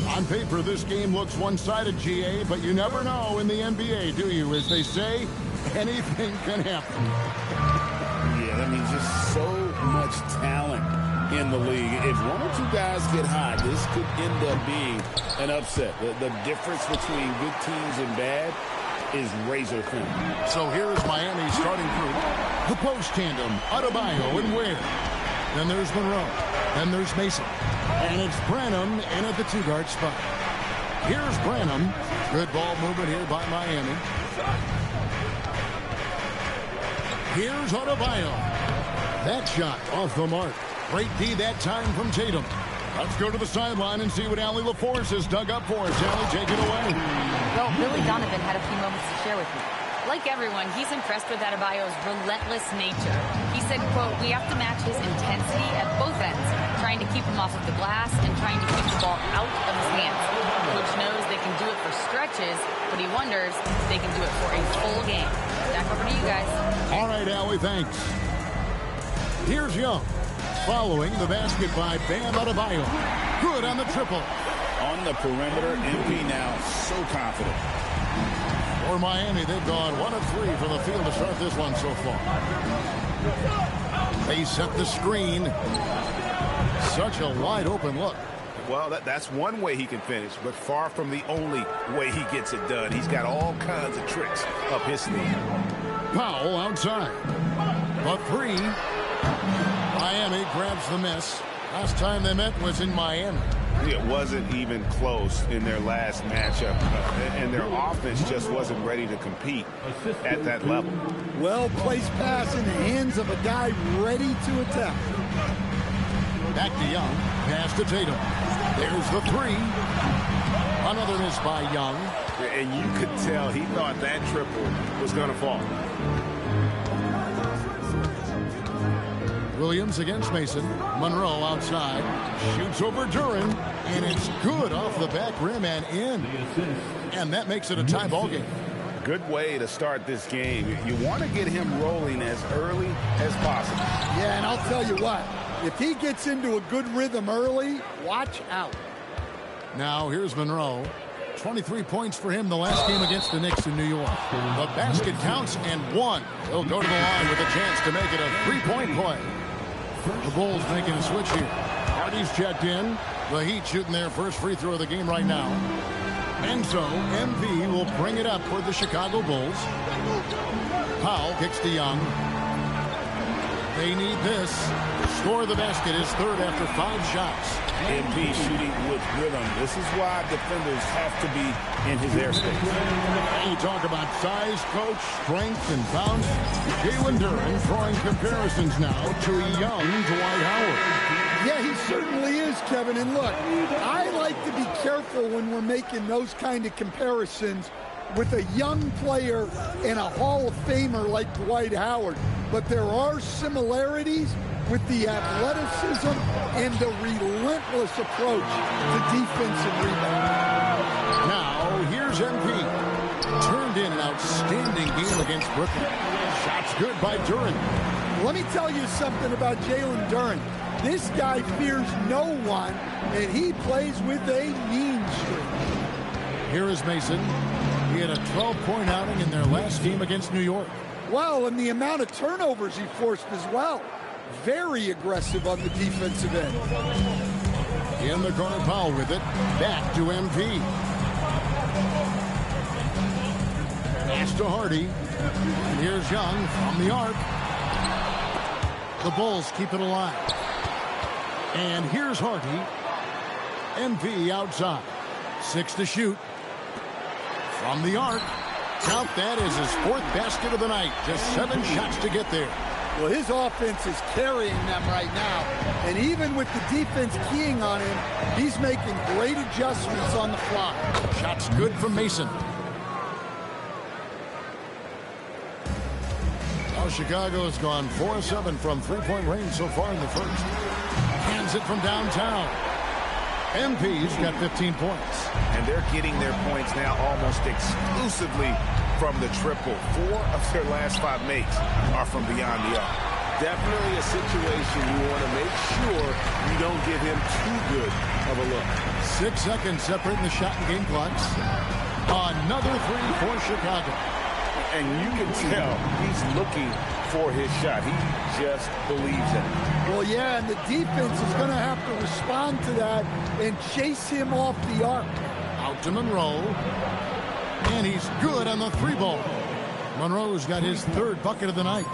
On paper, this game looks one-sided, GA, but you never know in the NBA, do you? As they say, anything can happen. Yeah, I mean, just so much talent in the league. If one or two guys get hot, this could end up being an upset. The difference between good teams and bad is razor thin. So here's Miami's starting group. The post tandem, Adebayo and Ware. Then there's Monroe. Then there's Mason. And it's Branham in at the two-guard spot. Here's Branham. Good ball movement here by Miami. Here's Adebayo. That shot off the mark. Great D that time from Tatum. Let's go to the sideline and see what Allie LaForce has dug up for us. Allie, take it away. Well, Billy Donovan had a few moments to share with me. Like everyone, he's impressed with Adebayo's relentless nature. He said, quote, "We have to match his intensity at both ends, trying to keep him off of the glass and trying to keep the ball out of his hands. Coach knows they can do it for stretches, but he wonders if they can do it for a full game." Back over to you guys. All right, Allie, thanks. Here's Young. Following the basket by Bam Adebayo. Good on the triple. On the perimeter, MP now so confident. For Miami, they've gone 1 of 3 from the field to start this one so far. They set the screen. Such a wide open look. Well, that's one way he can finish, but far from the only way he gets it done. He's got all kinds of tricks up his sleeve. Powell outside. A 3. Miami grabs the miss. Last time they met was in Miami. It wasn't even close in their last matchup, and their offense just wasn't ready to compete at that level. Well-placed pass in the hands of a guy ready to attack. Back to Young. Pass to Tatum. There's the 3. Another miss by Young. And you could tell he thought that triple was going to fall. Williams against Mason. Monroe outside. Shoots over Duran. And it's good off the back rim and in. And that makes it a tie ball game. Good way to start this game. You want to get him rolling as early as possible. Yeah, and I'll tell you what. If he gets into a good rhythm early, watch out. Now here's Monroe. 23 points for him the last game against the Knicks in New York. The basket counts and 1. He'll go to the line with a chance to make it a 3-point play. The Bulls making a switch here. Hardy's checked in. The Heat shooting their first free throw of the game right now. And so MV will bring it up for the Chicago Bulls. Powell kicks to Young. They need this. Score the basket is third after 5 shots. MP shooting with rhythm. This is why defenders have to be in his airspace. And you talk about size, coach, strength, and bounce. Jalen Duran drawing comparisons now to a young Dwight Howard. Yeah, he certainly is, Kevin. And look, I like to be careful when we're making those kind of comparisons with a young player and a Hall of Famer like Dwight Howard. But there are similarities with the athleticism and the relentless approach to defensive rebound. Now, here's MP. Turned in an outstanding game against Brooklyn. Shots good by Duran. Let me tell you something about Jalen Duran. This guy fears no one, and he plays with a mean streak. Here is Mason. He had a 12-point outing in their last game against New York. Well, and the amount of turnovers he forced as well. Very aggressive on the defensive end. In the corner, Powell with it. Back to MP. Pass to Hardy. And here's Young from the arc. The Bulls keep it alive. And here's Hardy. MP outside. 6 to shoot. From the arc. Count that as his 4th basket of the night. Just 7 shots to get there. Well, his offense is carrying them right now. And even with the defense keying on him, he's making great adjustments on the fly. Shots good from Mason. Now Chicago has gone 4 of 7 from 3-point range so far in the first. Hands it from downtown. MP's got 15 points. And they're getting their points now almost exclusively from the triple. 4 of their last 5 makes are from beyond the arc. definitely a situation you want to make sure you don't give him too good of a look. 6 seconds separating the shot and game clocks. Another three for Chicago. And you can tell he's looking for his shot. He just believes in it. Well, yeah, and the defense is going to have to respond to that and chase him off the arc. Out to Monroe. And he's good on the three ball. Monroe's got his third bucket of the night.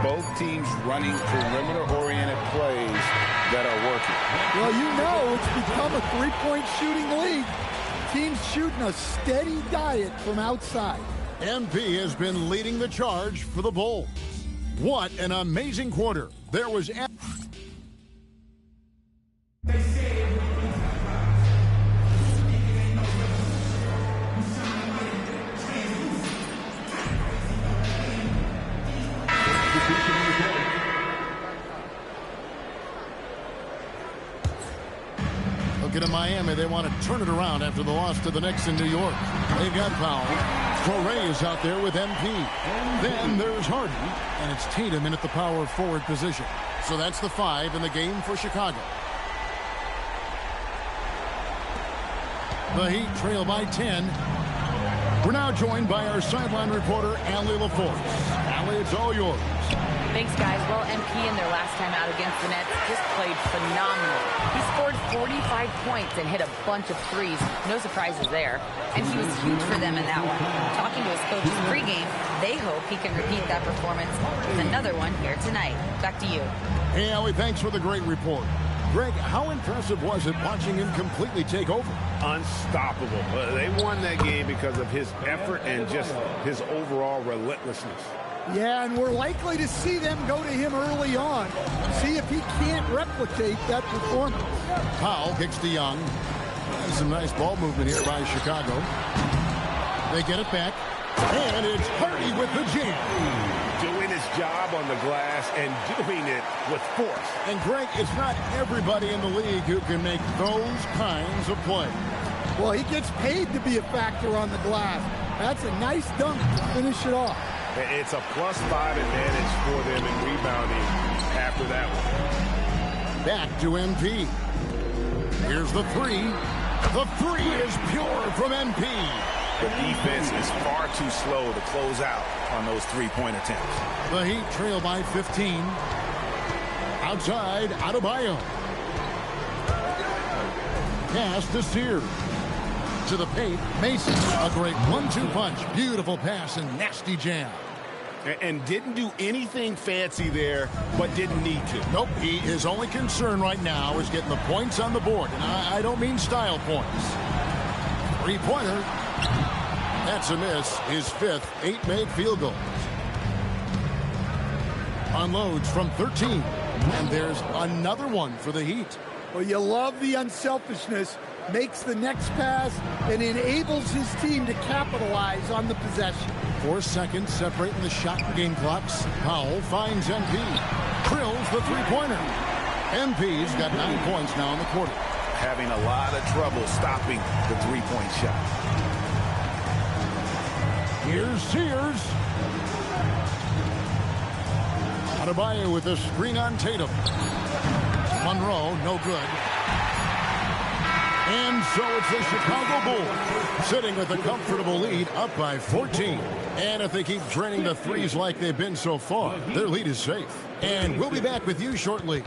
Both teams running perimeter-oriented plays that are working. Well, you know it's become a three-point shooting league. Teams shooting a steady diet from outside. MP has been leading the charge for the Bulls. What an amazing quarter. There was... Looking at Miami, they want to turn it around after the loss to the Knicks in New York. They've got Powell. Correa is out there with MP. Then there's Harden, and it's Tatum in at the power forward position. So that's the 5 in the game for Chicago. The Heat trail by 10. We're now joined by our sideline reporter, Allie LaForce. Allie, it's all yours. Thanks, guys. Well, MP in their last time out against the Nets just played phenomenal. He scored 45 points and hit a bunch of threes. No surprises there. And he was huge for them in that one. Talking to his coaches pregame, they hope he can repeat that performance with another one here tonight. Back to you. Hey, Allie, thanks for the great report. Greg, how impressive was it watching him completely take over? Unstoppable. They won that game because of his effort and just his overall relentlessness. Yeah, and we're likely to see them go to him early on. See if he can't replicate that performance. Powell kicks to Young. Some nice ball movement here by Chicago. They get it back. And it's Hardy with the jam. Doing his job on the glass and doing it with force. And Greg, it's not everybody in the league who can make those kinds of plays. Well, he gets paid to be a factor on the glass. That's a nice dunk to finish it off. It's a +5 advantage for them in rebounding after that one. Back to MP. Here's the 3. The 3 is pure from MP. The defense is far too slow to close out on those three-point attempts. The Heat trail by 15. Outside, Adebayo. Pass to Sears. To the paint, Mason. A great 1-2 punch. Beautiful pass and nasty jam. And didn't do anything fancy there, but didn't need to. Nope, his only concern right now is getting the points on the board. And I don't mean style points. Three-pointer. That's a miss. His 5th, 8 made field goals. Unloads from 13. And there's another one for the Heat. Well, you love the unselfishness. Makes the next pass and enables his team to capitalize on the possession. 4 seconds separating the shot and game clocks. Powell finds MP. Drills the three-pointer. MP's got 9 points now in the quarter. Having a lot of trouble stopping the three-point shot. Here's Sears. Adebayo with a screen on Tatum. Monroe, no good. And so it's the Chicago Bulls sitting with a comfortable lead up by 14. And if they keep draining the threes like they've been so far, their lead is safe. And we'll be back with you shortly.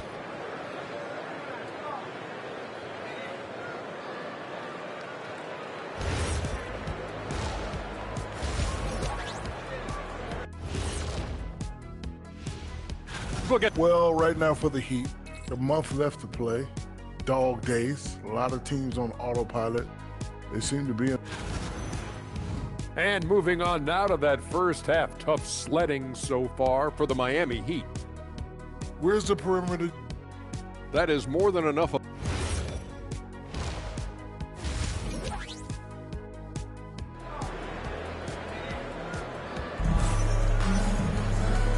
Well, right now for the Heat, a month left to play. Dog days. A lot of teams on autopilot. They seem to be. And moving on now to that first half. Tough sledding so far for the Miami Heat. Where's the perimeter? That is more than enough.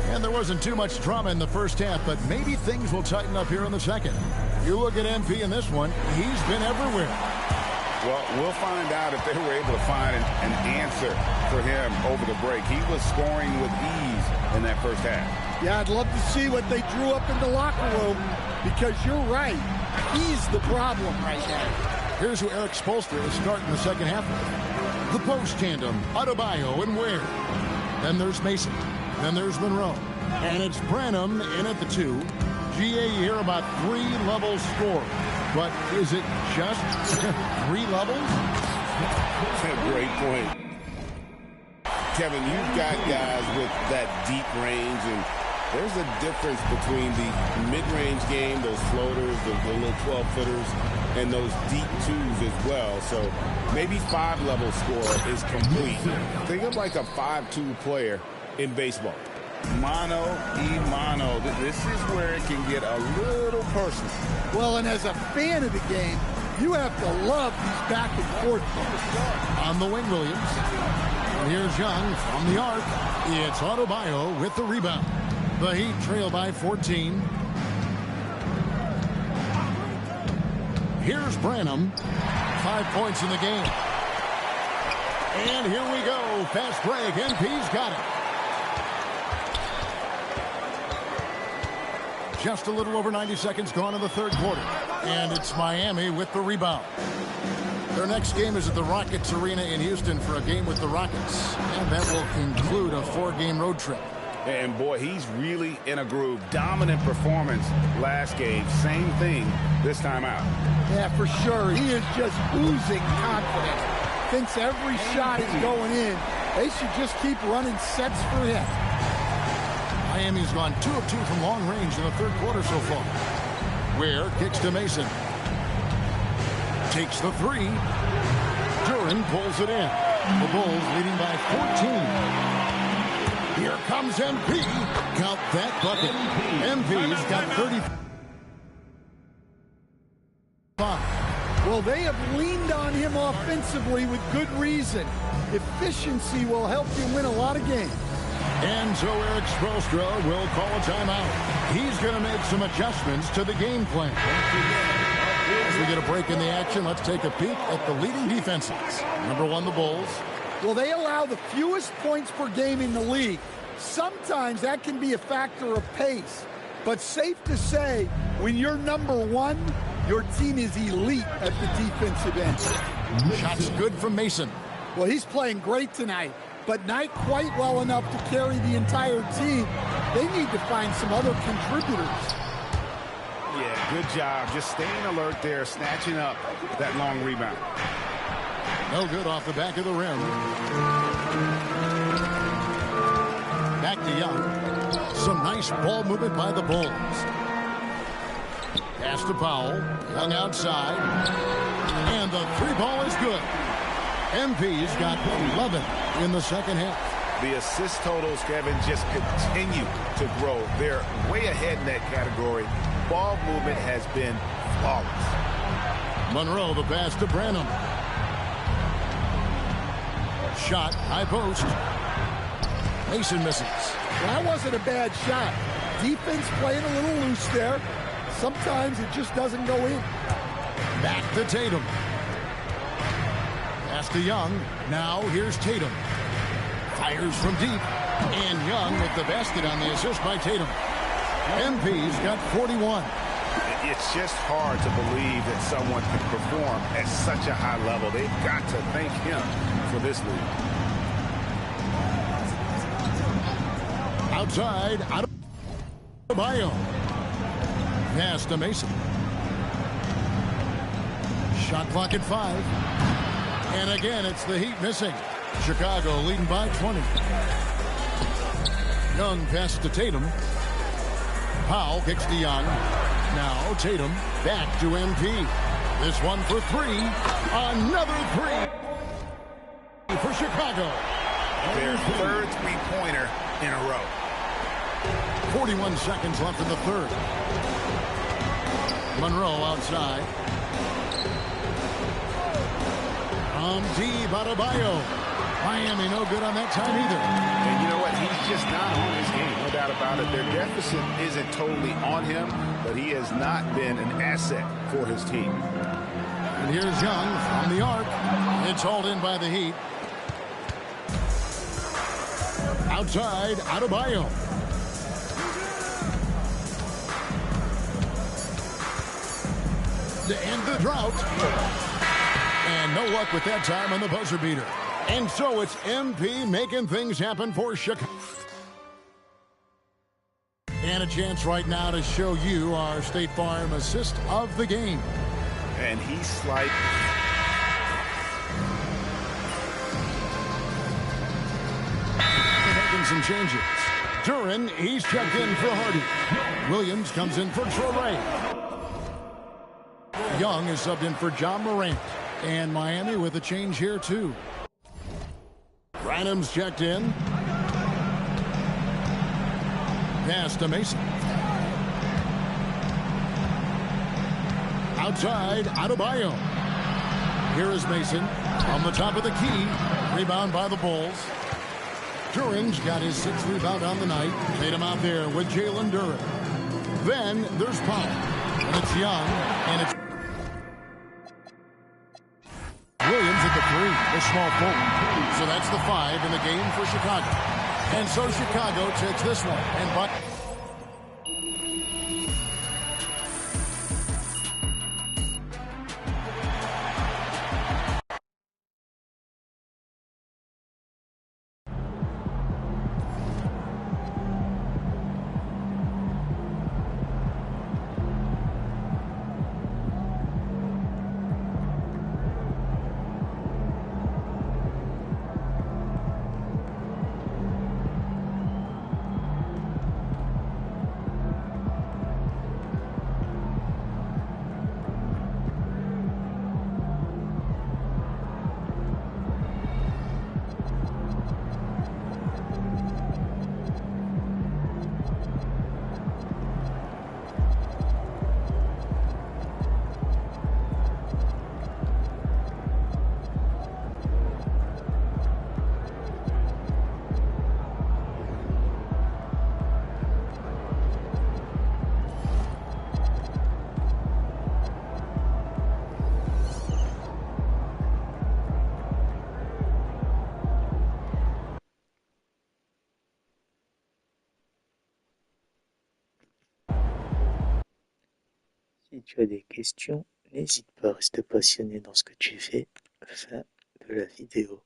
And there wasn't too much drama in the first half, but maybe things will tighten up here in the second. You look at MP in this one, he's been everywhere. Well, we'll find out if they were able to find an answer for him over the break. He was scoring with ease in that first half. Yeah, I'd love to see what they drew up in the locker room, because you're right. He's the problem right now. Here's who Eric Spoelstra is starting the second half with. The post tandem, Adebayo and Ware. Then there's Mason. Then there's Monroe. And it's Branham in at the 2. GA, you hear about 3 levels scored. But is it just 3 levels? That's a great point. Kevin, you've got guys with that deep range, and there's a difference between the mid-range game, those floaters, the little 12-footers, and those deep 2s as well. So maybe 5-level score is complete. Think of like a 5-2 player in baseball. Mano y mano. This is where it can get a little personal. Well, and as a fan of the game, you have to love these back and forth games. On the wing, Williams. And here's Young from the arc. It's Adebayo with the rebound. The Heat trail by 14. Here's Branham. 5 points in the game. And here we go. Fast break. NP's got it. Just a little over 90 seconds gone in the third quarter. And it's Miami with the rebound. Their next game is at the Rockets Arena in Houston for a game with the Rockets. And that will conclude a 4-game road trip. And boy, he's really in a groove. Dominant performance last game. Same thing this time out. Yeah, for sure. He is just oozing confidence. Thinks every shot is going in. They should just keep running sets for him. Miami's gone 2 of 2 from long range in the third quarter so far. Ware kicks to Mason. Takes the 3. Duran pulls it in. The Bulls leading by 14. Here comes MP. Count that bucket. MP's got 35. Well, they have leaned on him offensively with good reason. Efficiency will help you win a lot of games. And so Eric Spoelstra will call a timeout. He's going to make some adjustments to the game plan. As we get a break in the action, let's take a peek at the leading defenses. Number 1, the Bulls. Well, they allow the fewest points per game in the league. Sometimes that can be a factor of pace. But safe to say, when you're number 1, your team is elite at the defensive end. Shots good from Mason. Well, he's playing great tonight, but not quite well enough to carry the entire team. They need to find some other contributors. Yeah, good job. Just staying alert there, snatching up that long rebound. No good off the back of the rim. Back to Young. Some nice ball movement by the Bulls. Pass to Powell. Young outside. And the 3-ball is good. MP's got 11 in the second half. The assist totals, Kevin, just continue to grow. They're way ahead in that category. Ball movement has been flawless. Monroe, the pass to Branham. Shot, high post. Mason misses. Well, that wasn't a bad shot. Defense playing a little loose there. Sometimes it just doesn't go in. Back to Tatum. Pass to Young. Now here's Tatum. Fires from deep. And Young with the basket on the assist by Tatum. MP's got 41. It's just hard to believe that someone can perform at such a high level. They've got to thank him for this lead. Outside, Adebayo. Pass to Mason. Shot clock at 5. And again, it's the Heat missing. Chicago leading by 20. Young passes to Tatum. Powell kicks to Young. Now Tatum back to MP. This one for 3. Another 3 for Chicago. Their third three-pointer in a row. 41 seconds left in the third. Monroe outside. From deep, Adebayo. Miami no good on that time either. And you know what? He's just not on his game, no doubt about it. Their deficit isn't totally on him, but he has not been an asset for his team. And here's Young from the arc. It's hauled in by the Heat. Outside, Adebayo. to end the drought. And no luck with that time on the buzzer beater. And so it's MP making things happen for Chicago. And a chance right now to show you our State Farm assist of the game. And he's sliding. Making some changes. Duran, he's checked in for Hardy. Williams comes in for Torrey. Young is subbed in for John Morant. And Miami with a change here, too. Branham's checked in. Pass to Mason. Outside, Adebayo. Here is Mason on the top of the key. Rebound by the Bulls. Duran's got his 6th rebound on the night. Tatum out there with Jalen Duran. Then there's Powell. And it's Young. And it's Williams at the 3, the small forward. So that's the 5 in the game for Chicago. And so Chicago takes this one. And but si tu as des questions, n'hésite pas à rester passionné dans ce que tu fais. Fin de la vidéo.